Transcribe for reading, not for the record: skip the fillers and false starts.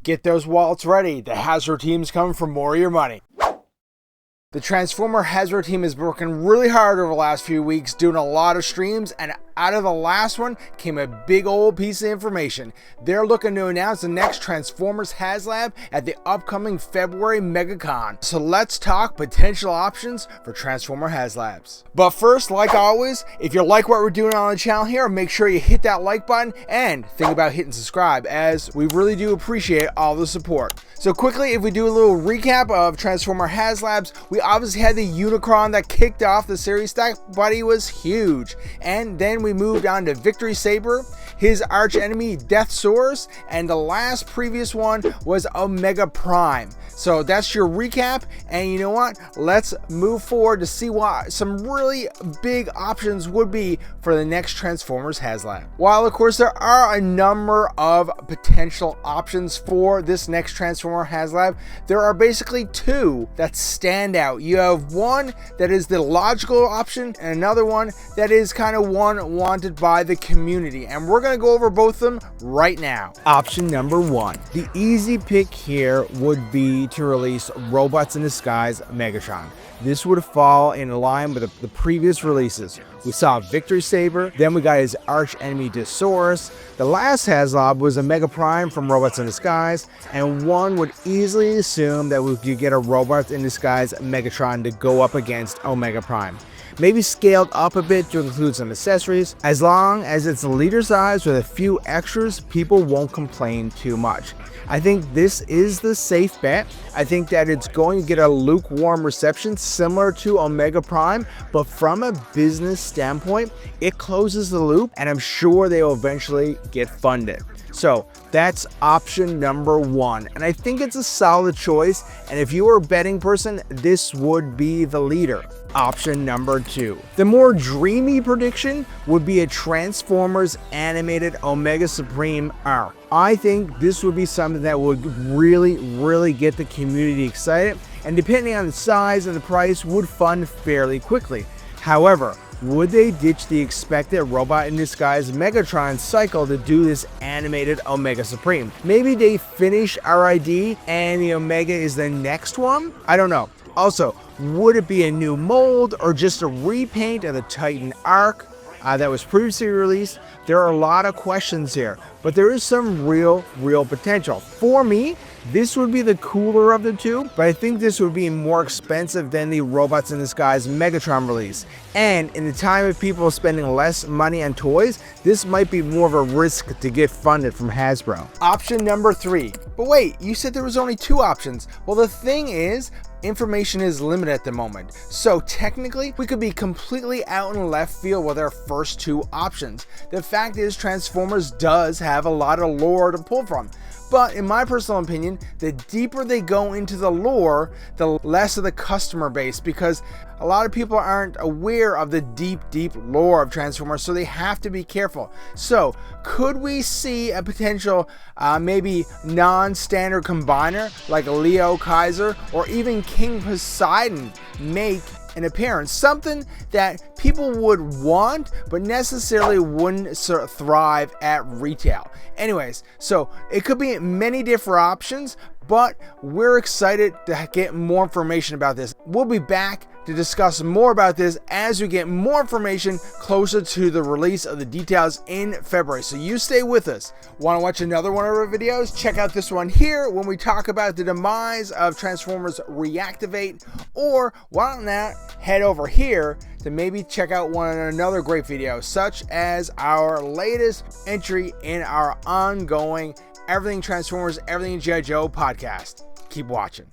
Get those wallets ready. The Hasbro team's coming for more of your money. The Transformer Hasbro team has been working really hard over the last few weeks, doing a lot of streams, and out of the last one came a big old piece of information. They're looking to announce the next Transformers Haslab at the upcoming February MegaCon. So let's talk potential options for Transformer Haslabs. But first, like always, if you like what we're doing on the channel here, make sure you hit that like button and think about hitting subscribe, as we really do appreciate all the support. So quickly, if we do a little recap of Transformer Haslabs, we obviously had the Unicron that kicked off the series. That buddy was huge. And then we moved on to Victory Saber, his arch enemy Death Source, and the last previous one was Omega Prime. So that's your recap, and you know what? Let's move forward to see what some really big options would be for the next Transformers Haslab. While of course there are a number of potential options for this next Transformer Haslab, there are basically two that stand out. You have one that is the logical option and another one that is kind of one wanted by the community, and we're going to go over both of them right now. Option number one. The easy pick here would be to release Robots in Disguise Megatron. This would fall in line with the previous releases. We saw Victory Saber, then we got his arch enemy Desaurus. The last Haslab was a Mega Prime from Robots in Disguise, and one would easily assume that we could get a Robots in Disguise Megatron to go up against Omega Prime. Maybe scaled up a bit to include some accessories. As long as it's leader size with a few extras, people won't complain too much. I think this is the safe bet. I think that it's going to get a lukewarm reception similar to Omega Prime, but from a business standpoint, it closes the loop, and I'm sure they will eventually get funded. So that's option number one, and I think it's a solid choice, and if you were a betting person, this would be the leader. Option number two. The more dreamy prediction would be a Transformers animated Omega Supreme arc. I think this would be something that would really get the community excited, and depending on the size and the price, would fund fairly quickly. However, would they ditch the expected Robot in Disguise Megatron cycle to do this animated Omega Supreme? Maybe they finish RID and the Omega is the next one? I don't know. Also, would it be a new mold or just a repaint of the Titan arc that was previously released? There are a lot of questions here, but there is some real potential. For me, this would be the cooler of the two, but I think this would be more expensive than the Robots in Disguise Megatron release. And in the time of people spending less money on toys, this might be more of a risk to get funded from Hasbro. Option number three. But wait, you said there was only two options. Well, the thing is, information is limited at the moment, so technically we could be completely out in left field with our first two options. The fact is, Transformers does have a lot of lore to pull from, but in my personal opinion, the deeper they go into the lore, the less of the customer base, because a lot of people aren't aware of the deep lore of Transformers, so they have to be careful. So could we see a potential maybe non-standard combiner like Leo Kaiser or even King Poseidon make an appearance, something that people would want but necessarily wouldn't thrive at retail? Anyways, so it could be many different options, but we're excited to get more information about this. We'll be back to discuss more about this as we get more information closer to the release of the details in February. So you stay with us. Want to watch another one of our videos? Check out this one here when we talk about the demise of Transformers Reactivate, or why not head over here to maybe check out another great video, such as our latest entry in our ongoing Everything Transformers, Everything G.I. Joe podcast. Keep watching.